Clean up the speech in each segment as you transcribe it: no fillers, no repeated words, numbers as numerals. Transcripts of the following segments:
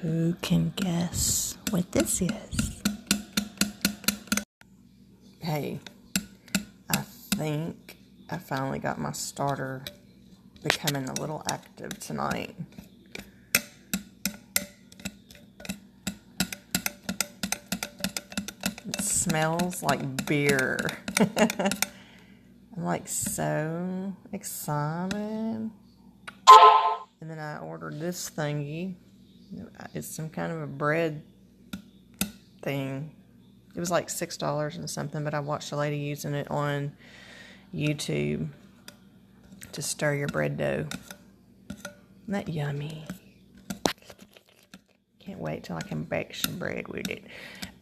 Who can guess what this is? Hey, I think I finally got my starter becoming a little active tonight. It smells like beer. I'm like so excited. And then I ordered this thingy. It's some kind of a bread thing. It was like $6 and something, but I watched a lady using it on YouTube to stir your bread dough. Isn't that yummy? Can't wait till I can bake some bread with it.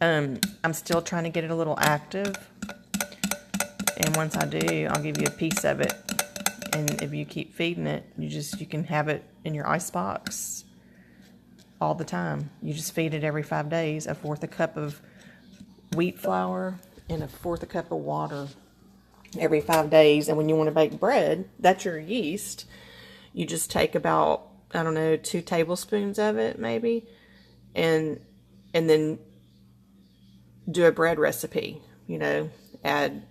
I'm still trying to get it a little active. And once I do, I'll give you a piece of it. And if you keep feeding it, you can have it in your icebox all the time. You just feed it every 5 days, 1/4 cup of wheat flour and 1/4 cup of water every 5 days. And when you want to bake bread, that's your yeast. You just take about, I don't know, 2 tablespoons of it maybe, and then do a bread recipe. You know, add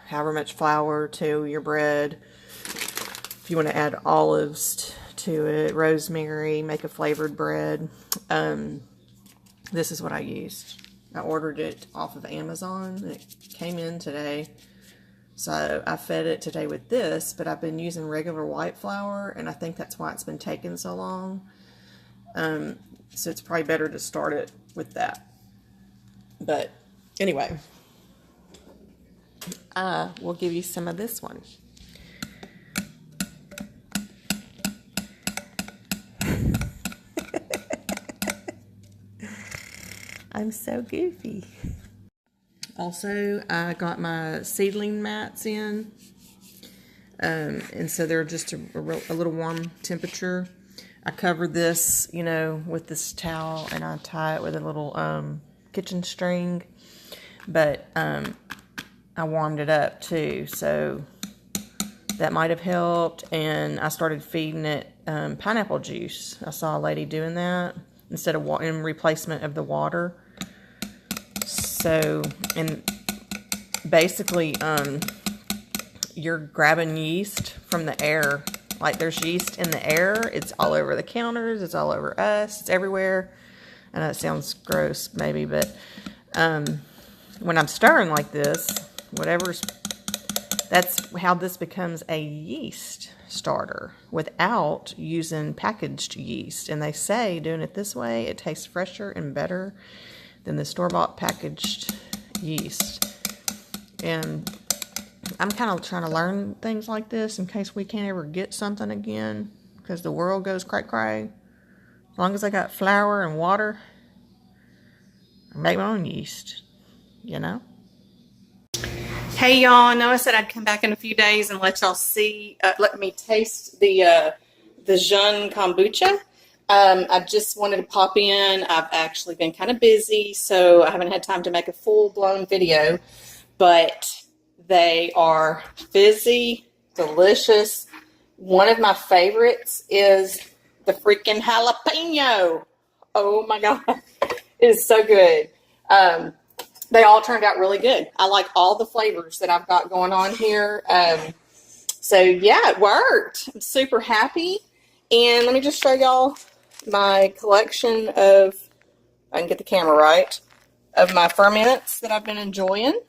however much flour to your bread. If you want to add olives to it, rosemary, make a flavored bread. This is what I used. I ordered it off of Amazon. It came in today. So I fed it today with this, but I've been using regular white flour, and I think that's why it's been taking so long. So it's probably better to start it with that. But anyway, I will give you some of this one. I'm so goofy. Also, I got my seedling mats in. And so they're just a little warm temperature. I covered this, you know, with this towel, and I tie it with a little kitchen string. But I warmed it up too, so that might have helped. And I started feeding it pineapple juice. I saw a lady doing that instead of in replacement of the water. So, and basically, you're grabbing yeast from the air. Like, there's yeast in the air. It's all over the counters. It's all over us. It's everywhere. I know it sounds gross, maybe, but when I'm stirring like this, that's how this becomes a yeast starter without using packaged yeast. And they say doing it this way, it tastes fresher and better than the store-bought packaged yeast. And I'm kind of trying to learn things like this in case we can't ever get something again, because the world goes cray-cray. As long as I got flour and water, I make my own yeast, you know? Hey y'all, I know I said I'd come back in a few days and let y'all see, let me taste the Jeune kombucha. I just wanted to pop in. I've actually been kind of busy, so I haven't had time to make a full-blown video, but they are fizzy, delicious. One of my favorites is the freaking jalapeno. Oh my God, it is so good. They all turned out really good. I like all the flavors that I've got going on here. So yeah, it worked. I'm super happy. And let me just show y'all my collection of, I can get the camera right, of my ferments that I've been enjoying.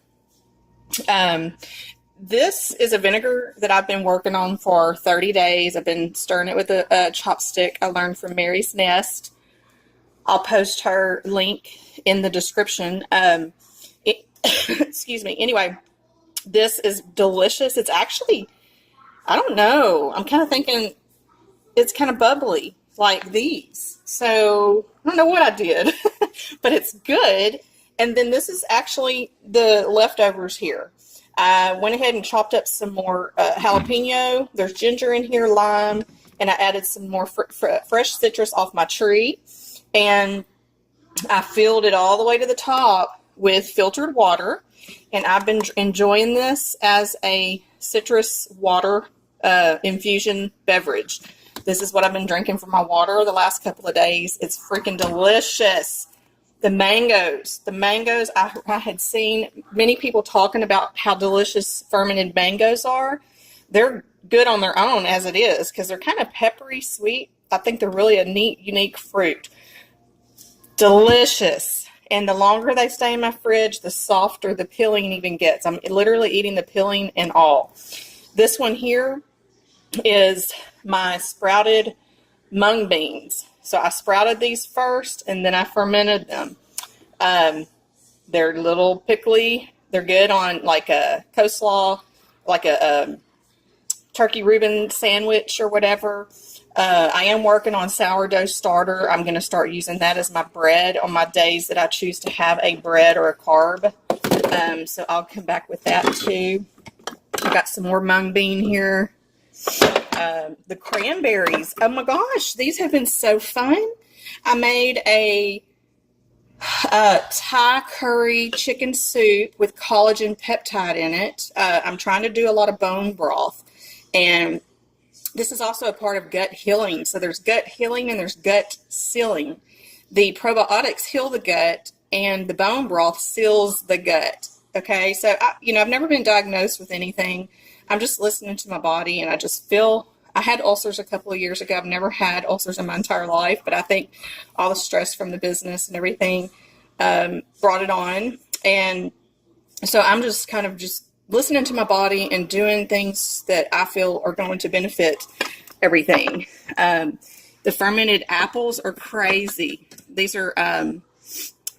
This is a vinegar that I've been working on for 30 days. I've been stirring it with a chopstick I learned from Mary's Nest. I'll post her link in the description. Excuse me. Anyway, this is delicious. It's actually, I don't know. I'm kind of thinking it's kind of bubbly like these. So I don't know what I did, but it's good. And then this is actually the leftovers here. I went ahead and chopped up some more jalapeno. There's ginger in here, lime, and I added some more fresh citrus off my tree. And I filled it all the way to the top with filtered water. And I've been enjoying this as a citrus water infusion beverage. This is what I've been drinking for my water the last couple of days. It's freaking delicious. The mangoes, I had seen many people talking about how delicious fermented mangoes are. They're good on their own as it is because they're kind of peppery sweet. I think they're really a neat, unique fruit. Delicious. And the longer they stay in my fridge, the softer the peeling even gets. I'm literally eating the peeling and all. This one here is my sprouted mung beans. So I sprouted these first, and then I fermented them. They're little pickly. They're good on like a coleslaw, like a turkey Reuben sandwich or whatever. I am working on sourdough starter. I'm going to start using that as my bread on my days that I choose to have a bread or a carb. So I'll come back with that too. I got some more mung bean here. The cranberries. Oh my gosh, these have been so fun. I made a Thai curry chicken soup with collagen peptide in it. I'm trying to do a lot of bone broth. And this is also a part of gut healing. So there's gut healing and there's gut sealing. The probiotics heal the gut and the bone broth seals the gut. Okay, so I've never been diagnosed with anything. I'm just listening to my body, and I just feel I had ulcers a couple of years ago. I've never had ulcers in my entire life, but I think all the stress from the business and everything brought it on. And so I'm just kind of just listening to my body and doing things that I feel are going to benefit everything. The fermented apples are crazy. These are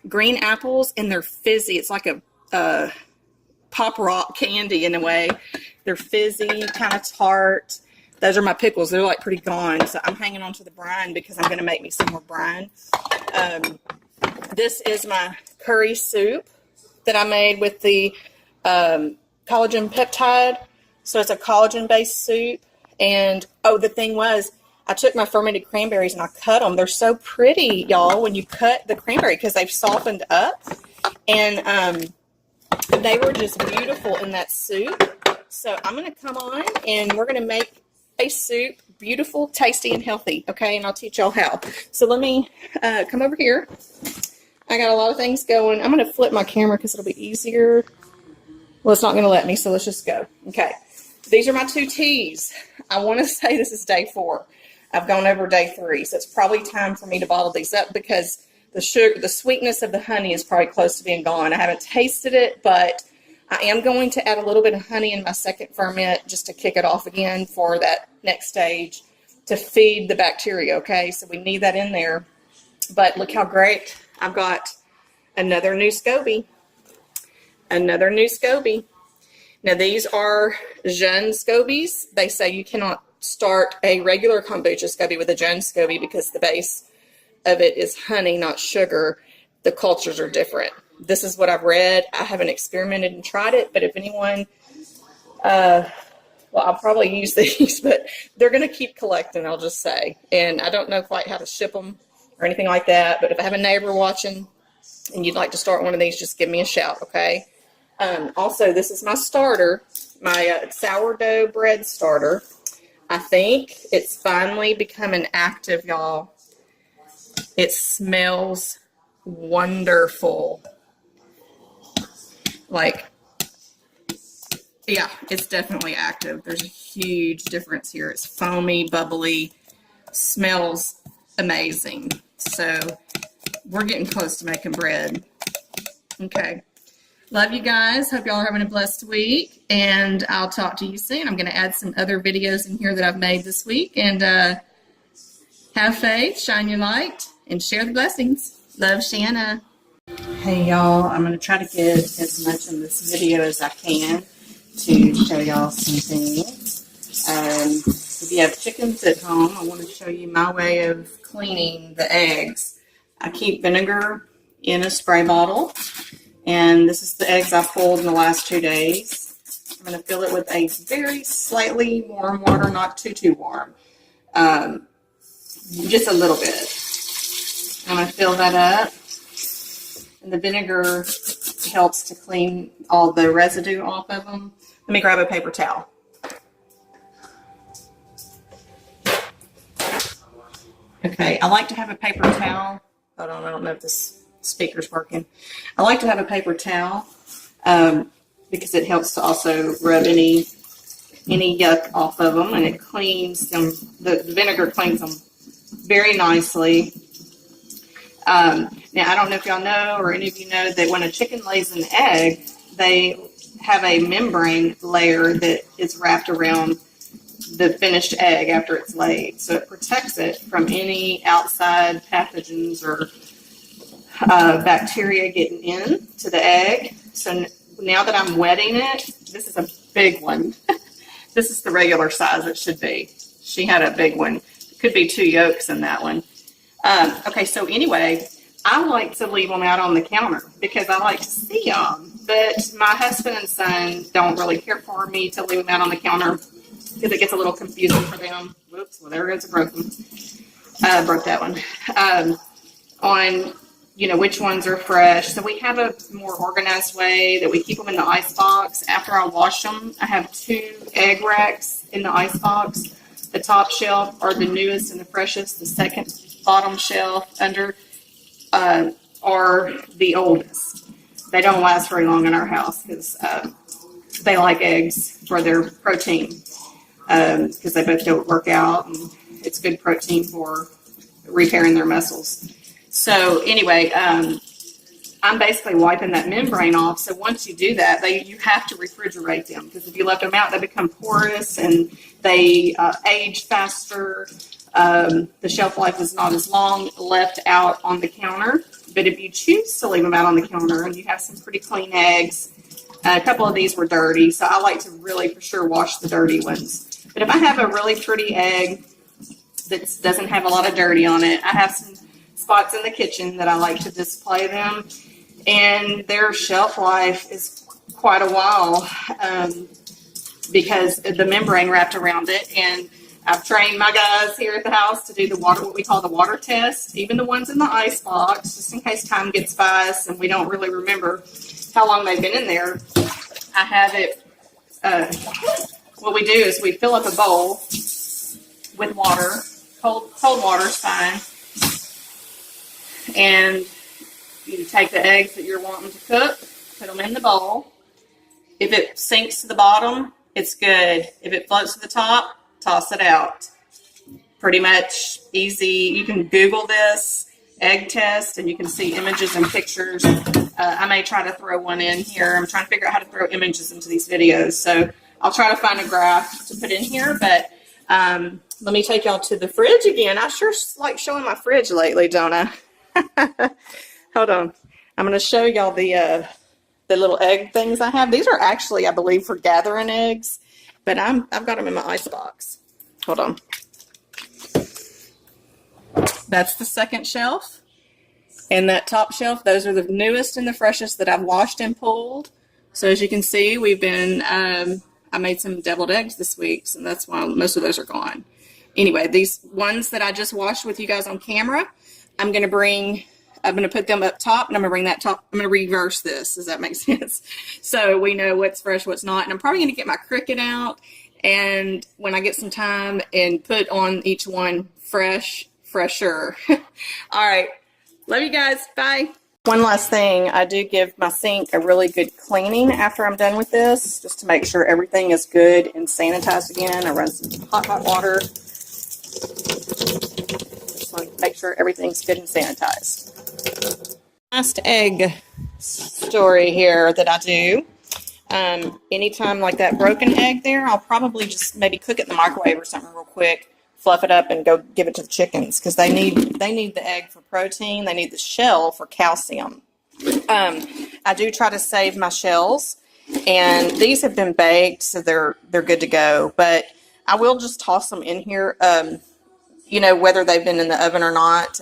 green apples, and they're fizzy. It's like a pop rock candy in a way. They're fizzy, kind of tart. Those are my pickles. They're like pretty gone. So I'm hanging on to the brine because I'm going to make me some more brine. This is my curry soup that I made with the collagen peptide. So it's a collagen-based soup. And, the thing was, I took my fermented cranberries and I cut them. They're so pretty, y'all, when you cut the cranberry because they've softened up. And they were just beautiful in that soup. So I'm going to come on and we're going to make a soup, beautiful, tasty, and healthy. Okay, and I'll teach y'all how. So let me come over here. I got a lot of things going. I'm going to flip my camera because it'll be easier. Well, it's not going to let me, so let's just go. Okay, these are my 2 teas. I want to say this is day 4. I've gone over day 3, so it's probably time for me to bottle these up because the sugar, the sweetness of the honey is probably close to being gone. I haven't tasted it, but I am going to add a little bit of honey in my second ferment just to kick it off again for that next stage to feed the bacteria, okay? So we need that in there. But look how great. I've got another new Scoby. Another new Scoby. Now these are Jeune Scobies. They say you cannot start a regular kombucha Scoby with a Jeune Scoby because the base of it is honey, not sugar. The cultures are different. This is what I've read. I haven't experimented and tried it, but if anyone, I'll probably use these, but they're going to keep collecting, I'll just say. And I don't know quite how to ship them or anything like that, but if I have a neighbor watching and you'd like to start one of these, just give me a shout, okay? Also, this is my starter, my sourdough bread starter. I think it's finally becoming active, y'all. It smells wonderful. Like, yeah, it's definitely active. There's a huge difference here. It's foamy, bubbly, smells amazing. So we're getting close to making bread. Okay. Love you guys. Hope y'all are having a blessed week, and I'll talk to you soon. I'm going to add some other videos in here that I've made this week, and have faith, shine your light, and share the blessings. Love, Shanna. Hey y'all, I'm going to try to get as much in this video as I can to show y'all some things. If you have chickens at home, I want to show you my way of cleaning the eggs. I keep vinegar in a spray bottle, and this is the eggs I pulled in the last 2 days. I'm going to fill it with a very slightly warm water, not too warm, just a little bit. I'm going to fill that up. And the vinegar helps to clean all the residue off of them. Let me grab a paper towel. Okay, I like to have a paper towel. Hold on, I don't know if this speaker's working. I like to have a paper towel because it helps to also rub any yuck off of them, and it cleans them. The vinegar cleans them very nicely. Now, I don't know if y'all know, or any of you know, that when a chicken lays an egg, they have a membrane layer that is wrapped around the finished egg after it's laid. So it protects it from any outside pathogens or bacteria getting in to the egg. So now that I'm wetting it, this is a big one. This is the regular size it should be. She had a big one. It could be 2 yolks in that one. Okay, so anyway, I like to leave them out on the counter because I like to see them. But my husband and son don't really care for me to leave them out on the counter because it gets a little confusing for them. Whoops, well, there goes a broken. Broke that one. On, which ones are fresh. So we have a more organized way that we keep them in the ice box. After I wash them, I have 2 egg racks in the ice box. The top shelf are the newest and the freshest. The second bottom shelf under are the oldest. They don't last very long in our house because they like eggs for their protein because they both don't work out, and it's good protein for repairing their muscles. So anyway, I'm basically wiping that membrane off. So once you do that, you have to refrigerate them because if you left them out, they become porous and they age faster. The shelf life is not as long left out on the counter. But if you choose to leave them out on the counter and you have some pretty clean eggs, a couple of these were dirty, so I like to really for sure wash the dirty ones. But if I have a really pretty egg that doesn't have a lot of dirty on it, I have some spots in the kitchen that I like to display them, and their shelf life is quite a while because the membrane wrapped around it. And I've trained my guys here at the house to do what we call the water test, even the ones in the ice box, just in case time gets by us and we don't really remember how long they've been in there. I have it, what we do is we fill up a bowl with water, cold water is fine, and you take the eggs that you're wanting to cook, put them in the bowl. If it sinks to the bottom, it's good. If it floats to the top, toss it out. Pretty much easy. You can Google this egg test and you can see images and pictures. I may try to throw one in here. I'm trying to figure out how to throw images into these videos. So I'll try to find a graph to put in here. But let me take y'all to the fridge again. I sure like showing my fridge lately, don't I? Hold on. I'm going to show y'all the little egg things I have. These are actually, I believe, for gathering eggs. But I've got them in my ice box. Hold on. That's the second shelf. And that top shelf, those are the newest and the freshest that I've washed and pulled. So as you can see, we've been, I made some deviled eggs this week, so that's why most of those are gone. Anyway, these ones that I just washed with you guys on camera, I'm going to put them up top, and I'm going to bring that top, I'm going to reverse this. Does that make sense? So we know what's fresh, what's not. And I'm probably going to get my Cricut out, and when I get some time, and put on each one fresher. All right. Love you guys. Bye. One last thing. I do give my sink a really good cleaning after I'm done with this, just to make sure everything is good and sanitized again. I run some hot water. Just want to make sure everything's good and sanitized. Last egg story here that I do. Anytime like that broken egg there, I'll probably just maybe cook it in the microwave or something real quick, fluff it up, and go give it to the chickens because they need the egg for protein. They need the shell for calcium. I do try to save my shells, and these have been baked, so they're good to go. But I will just toss them in here, you know, whether they've been in the oven or not.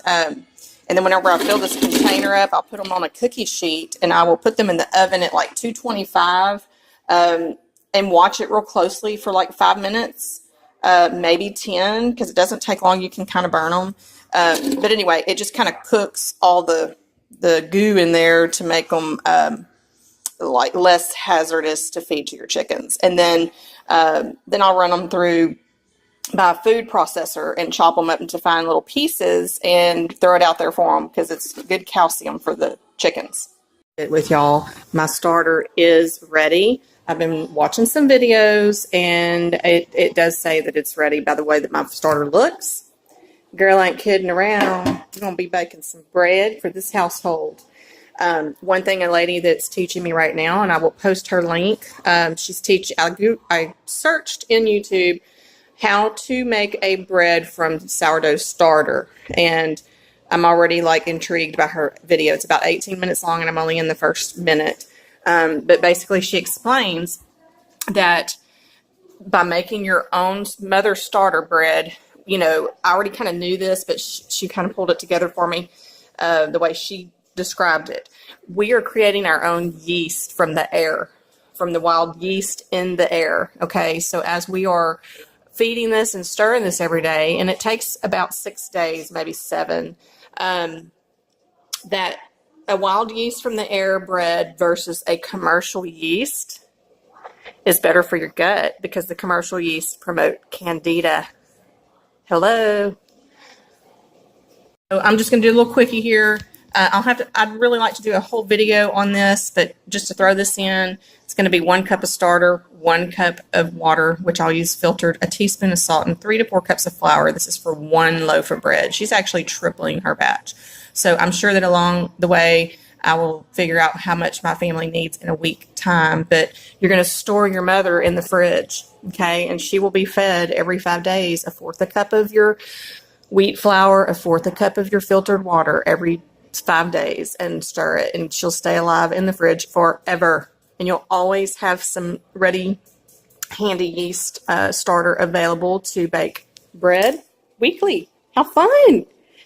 And then whenever I fill this container up, I'll put them on a cookie sheet, and I will put them in the oven at like 225 and watch it real closely for like 5 minutes, maybe 10, because it doesn't take long. You can kind of burn them. But anyway, it just kind of cooks all the goo in there to make them like less hazardous to feed to your chickens. And then I'll run them through my food processor and chop them up into fine little pieces and throw it out there for them because it's good calcium for the chickens. With y'all, my starter is ready. I've been watching some videos, and it does say that it's ready by the way that my starter looks. Girl ain't kidding around. We're going to be baking some bread for this household. One thing, a lady that's teaching me right now, and I will post her link. She's teaching. I searched in YouTube how to make a bread from sourdough starter, and I'm already like intrigued by her video. It's about 18 minutes long, and I'm only in the first minute. But basically, she explains that by making your own mother starter bread, you know, I already kind of knew this, but she kind of pulled it together for me the way she described it. We are creating our own yeast from the air, from the wild yeast in the air. Okay, so as we are feeding this and stirring this every day, and it takes about 6 days, maybe 7, that a wild yeast from the air bread versus a commercial yeast is better for your gut because the commercial yeast promote candida. Hello. So I'm just going to do a little quickie here. I'd really like to do a whole video on this, but just to throw this in, it's going to be 1 cup of starter, 1 cup of water, which I'll use filtered, a teaspoon of salt, and 3 to 4 cups of flour. This is for 1 loaf of bread. She's actually tripling her batch. So I'm sure that along the way, I will figure out how much my family needs in a week time, but you're going to store your mother in the fridge, okay? And she will be fed every 5 days, 1/4 cup of your wheat flour, 1/4 cup of your filtered water every 5 days, and stir it, and she'll stay alive in the fridge forever. And you'll always have some ready, handy yeast starter available to bake bread weekly. How fun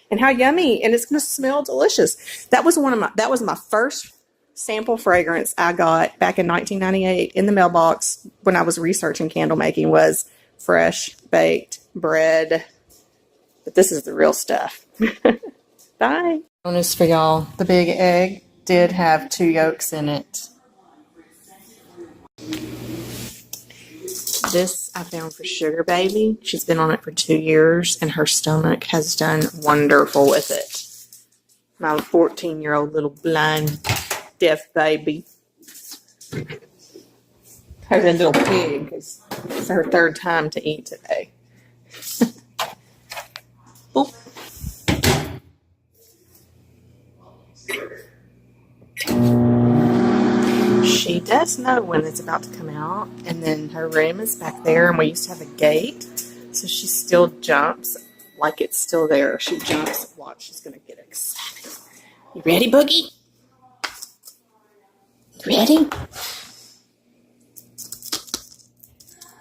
and how yummy, and it's going to smell delicious. That was my first sample fragrance I got back in 1998 in the mailbox when I was researching candle making, was fresh baked bread. But this is the real stuff. Bye. Bonus for y'all. The big egg did have 2 yolks in it. This I found for Sugar Baby. She's been on it for 2 years, and her stomach has done wonderful with it. My 14-year-old little blind, deaf baby. Her little pig. It's her 3rd time to eat today. Boop. She does know when it's about to come out, and then her room is back there, and we used to have a gate, so she still jumps like it's still there. She jumps. Watch, she's going to get excited. You ready, Boogie? You ready?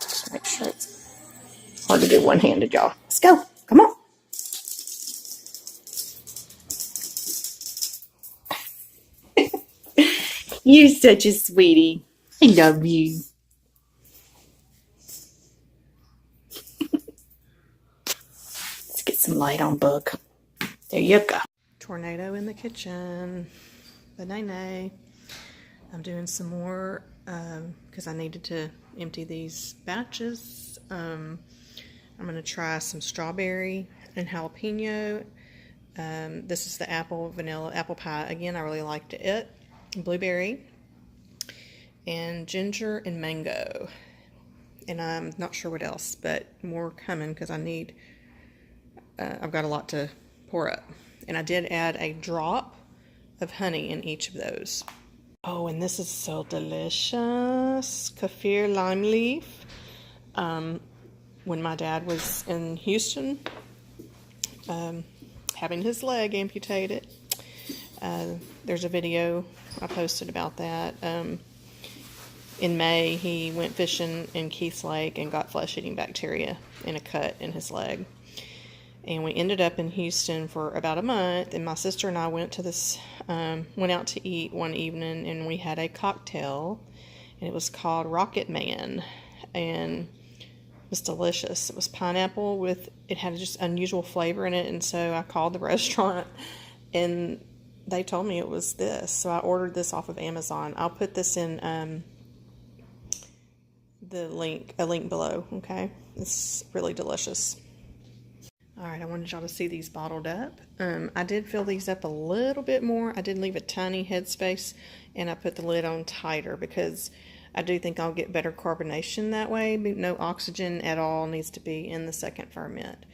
Just make sure it's hard to do one-handed, y'all. Let's go. Come on. You're such a sweetie. I love you. Let's get some light on Bug. There you go. Tornado in the kitchen. The nay-nay. I'm doing some more because I needed to empty these batches. I'm going to try some strawberry and jalapeno. This is the vanilla apple pie. Again, I really liked it. Blueberry and ginger and mango, and I'm not sure what else, but more coming because I need I've got a lot to pour up, and I did add a drop of honey in each of those. Oh, and this is so delicious. Kaffir lime leaf. When my dad was in Houston, having his leg amputated, there's a video I posted about that. In May, he went fishing in Keith's Lake and got flesh-eating bacteria in a cut in his leg. And we ended up in Houston for about a month, and my sister and I went out to eat one evening, and we had a cocktail, and it was called Rocket Man, and it was delicious. It was pineapple it had just unusual flavor in it, and so I called the restaurant, and they told me it was this, so I ordered this off of Amazon. I'll put this in a link below, okay? It's really delicious. All right, I wanted y'all to see these bottled up. I did fill these up a little bit more. I did leave a tiny headspace, and I put the lid on tighter because I do think I'll get better carbonation that way. No oxygen at all needs to be in the second ferment.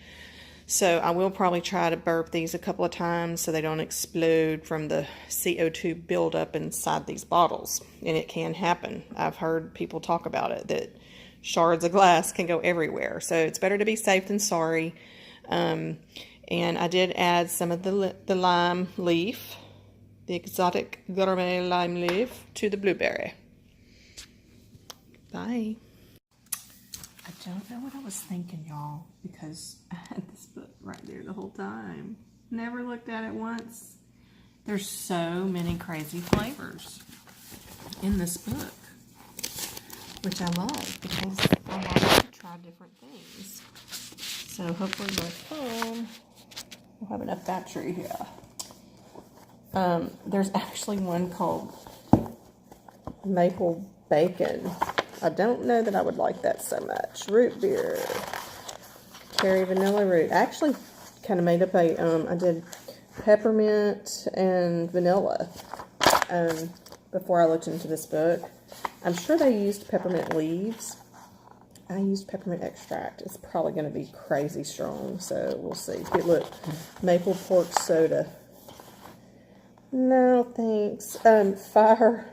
So I will probably try to burp these a couple of times so they don't explode from the CO2 buildup inside these bottles. And it can happen. I've heard people talk about it, that shards of glass can go everywhere. So it's better to be safe than sorry. And I did add some of the lime leaf, the exotic gourmet lime leaf, to the blueberry. Bye. I don't know what I was thinking, y'all, because I had this book right there the whole time. Never looked at it once. There's so many crazy flavors in this book, which I love because I like to try different things. So hopefully my phone will have enough battery here. There's actually one called Maple Bacon. I don't know that I would like that so much. Root beer. Cherry vanilla root. I actually kind of made up I did peppermint and vanilla before I looked into this book. I'm sure they used peppermint leaves. I used peppermint extract. It's probably going to be crazy strong, so we'll see. Here, look, maple pork soda. No, thanks. Fire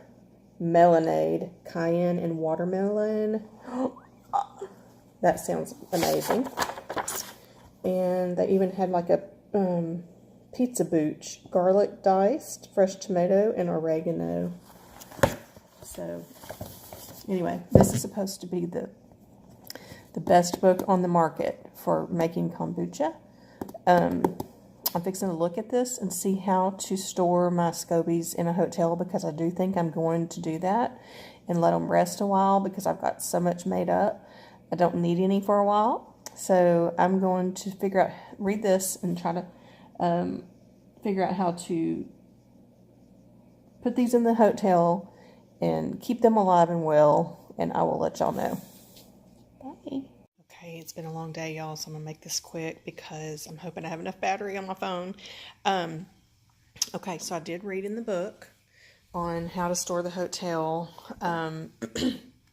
melonade, cayenne and watermelon. That sounds amazing. And they even had like a pizza booch, garlic diced, fresh tomato, and oregano. So, anyway, this is supposed to be the best book on the market for making kombucha. I'm fixing to look at this and see how to store my Scobies in a hotel, because I do think I'm going to do that and let them rest a while because I've got so much made up. I don't need any for a while. So I'm going to read this and try to figure out how to put these in the hotel and keep them alive and well, and I will let y'all know. Bye. Okay, it's been a long day, y'all, so I'm going to make this quick because I'm hoping I have enough battery on my phone. Okay, so I did read in the book on how to store the hotel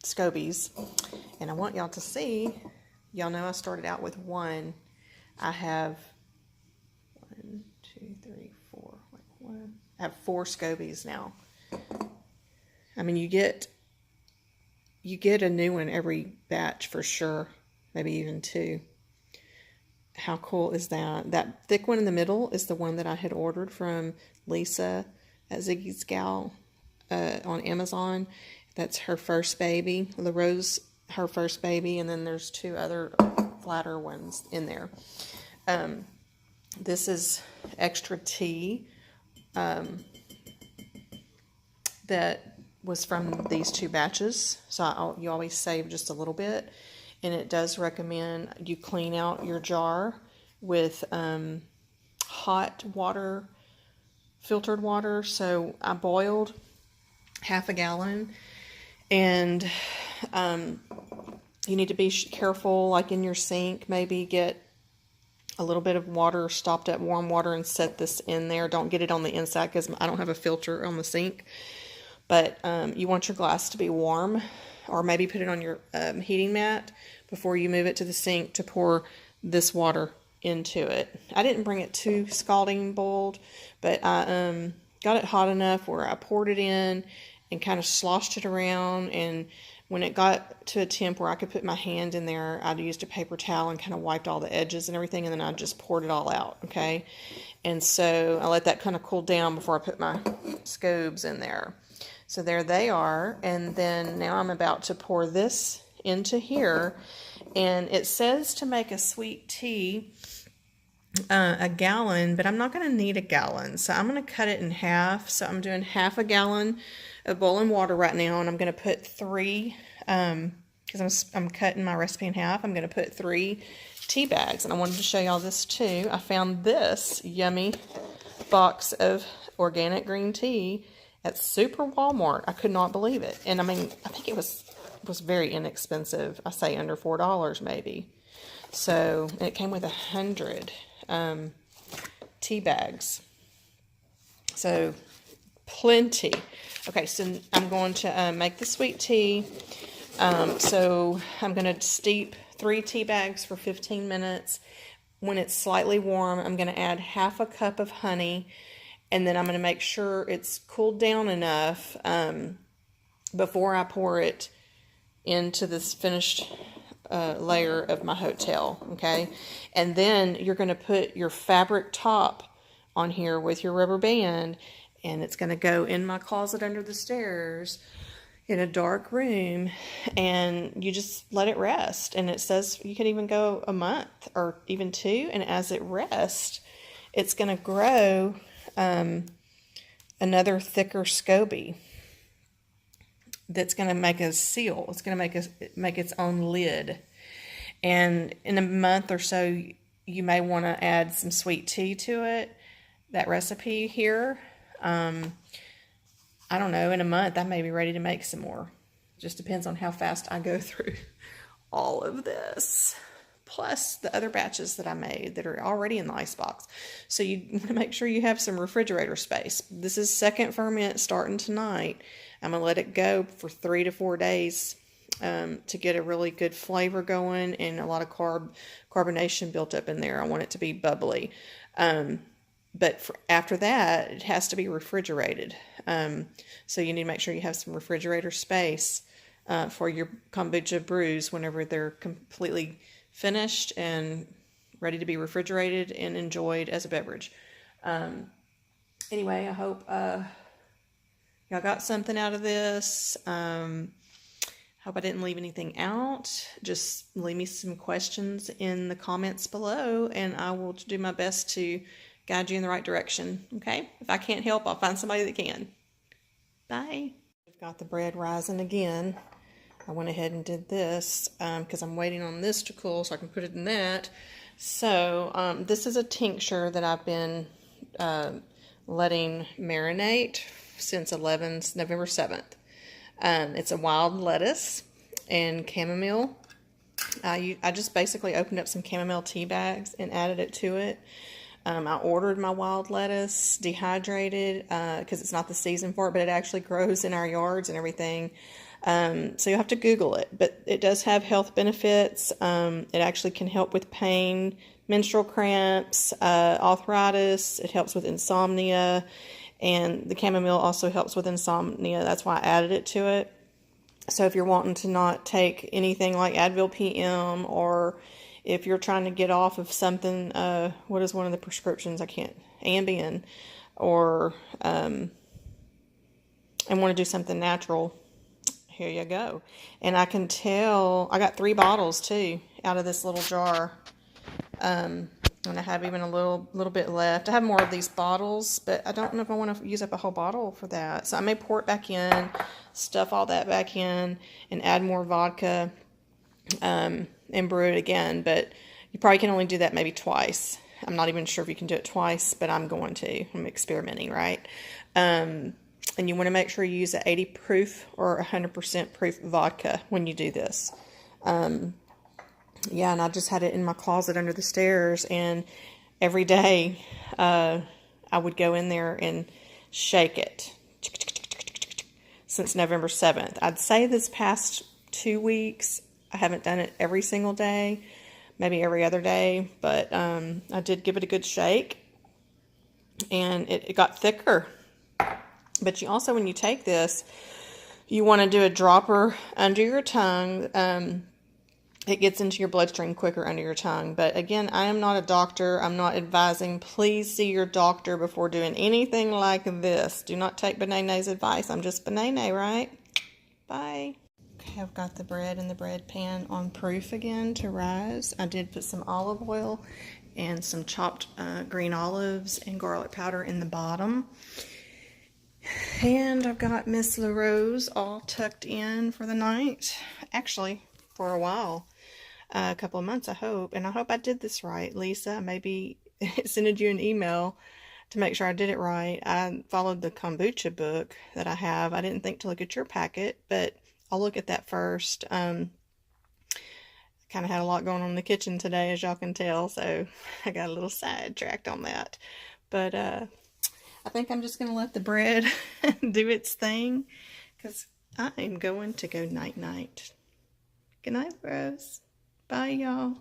Scobies, and I want y'all to see. Y'all know I started out with one. I have 1, 2, 3, 4. I have 4 Scobies now. I mean, you get a new one every batch for sure, maybe even 2. How cool is that? That thick one in the middle is the one that I had ordered from Lisa at Ziggy's Gal on Amazon. That's her first baby, La Rose, her first baby, and then there's 2 other flatter ones in there. This is extra tea that was from these 2 batches, so you always save just a little bit, and it does recommend you clean out your jar with hot water, filtered water. So I boiled half a gallon, and you need to be careful, like in your sink, maybe get a little bit of water, stopped up warm water, and set this in there. Don't get it on the inside because I don't have a filter on the sink. But you want your glass to be warm, or maybe put it on your heating mat before you move it to the sink to pour this water into it. I didn't bring it too scalding boiled, but I got it hot enough where I poured it in and kind of sloshed it around. And when it got to a temp where I could put my hand in there, I used a paper towel and kind of wiped all the edges and everything, and then I just poured it all out, okay? And so I let that kind of cool down before I put my Scobes in there. So there they are, and then now I'm about to pour this into here, and it says to make a sweet tea a gallon, but I'm not going to need a gallon, so I'm going to cut it in half. So I'm doing half a gallon of boiling water right now, and I'm going to put 3, because I'm cutting my recipe in half, I'm going to put 3 tea bags. And I wanted to show y'all this too. I found this yummy box of organic green tea at Super Walmart. I could not believe it. And I mean, I think it was very inexpensive. I say under $4 maybe. So, and it came with 100 tea bags. So, plenty. Okay, so I'm going to make the sweet tea. So I'm going to steep 3 tea bags for 15 minutes. When it's slightly warm, I'm going to add half a cup of honey, and then I'm going to make sure it's cooled down enough before I pour it into this finished layer of my hotel, okay? And then you're going to put your fabric top on here with your rubber band, and it's going to go in my closet under the stairs in a dark room, and you just let it rest. And it says you could even go a month or even 2, and as it rests, it's going to grow another thicker Scoby that's going to make a seal. It's going to make its own lid. And in a month or so, you may want to add some sweet tea to it. That recipe here, I don't know, in a month, I may be ready to make some more. Just depends on how fast I go through all of this. Plus the other batches that I made that are already in the icebox. So you want to make sure you have some refrigerator space. This is second ferment starting tonight. I'm going to let it go for 3 to 4 days to get a really good flavor going and a lot of carbonation built up in there. I want it to be bubbly. But after that, it has to be refrigerated. So you need to make sure you have some refrigerator space for your kombucha brews whenever they're completely finished and ready to be refrigerated and enjoyed as a beverage. Anyway, I hope y'all got something out of this. Hope I didn't leave anything out. Just leave me some questions in the comments below, and I will do my best to guide you in the right direction, okay? If I can't help, I'll find somebody that can. Bye. I've got the bread rising again. I went ahead and did this because I'm waiting on this to cool so I can put it in that. So this is a tincture that I've been letting marinate since November 7th. It's a wild lettuce and chamomile. I just basically opened up some chamomile tea bags and added it to it. I ordered my wild lettuce dehydrated because it's not the season for it, but it actually grows in our yards and everything. So you'll have to Google it, but it does have health benefits. It actually can help with pain, menstrual cramps, arthritis. It helps with insomnia, and the chamomile also helps with insomnia. That's why I added it to it. So if you're wanting to not take anything like Advil PM, or if you're trying to get off of something, what is one of the prescriptions? Ambien, or, and want to do something natural, here you go. And I can tell, I got 3 bottles too out of this little jar. And I have even a little bit left. I have more of these bottles, but I don't know if I want to use up a whole bottle for that. So I may pour it back in, stuff all that back in, and add more vodka, and brew it again. But you probably can only do that maybe twice. I'm not even sure if you can do it twice, but I'm going to. I'm experimenting, right? And you want to make sure you use an 80 proof or 100% proof vodka when you do this. Yeah, and I just had it in my closet under the stairs, and every day I would go in there and shake it since November 7th. I'd say this past 2 weeks, I haven't done it every single day, maybe every other day, but I did give it a good shake, and it got thicker. But you also, when you take this, You want to do a dropper under your tongue. It gets into your bloodstream quicker under your tongue. But again, I am not a doctor. I'm not advising. Please see your doctor before doing anything like this. Do not take Benene's advice. I'm just Benene, right? Bye. Okay, I've got the bread in the bread pan on proof again to rise. I did put some olive oil and some chopped green olives and garlic powder in the bottom. And I've got Miss LaRose all tucked in for the night. Actually, for a while. A couple of months, I hope. And I hope I did this right. Lisa, maybe sending you an email to make sure I did it right. I followed the kombucha book that I have. I didn't think to look at your packet, but I'll look at that first. Kind of had a lot going on in the kitchen today, as y'all can tell, so I got a little sidetracked on that. But I think I'm just going to let the bread do its thing, because I am going to go night-night. Good night, Rose. Bye, y'all.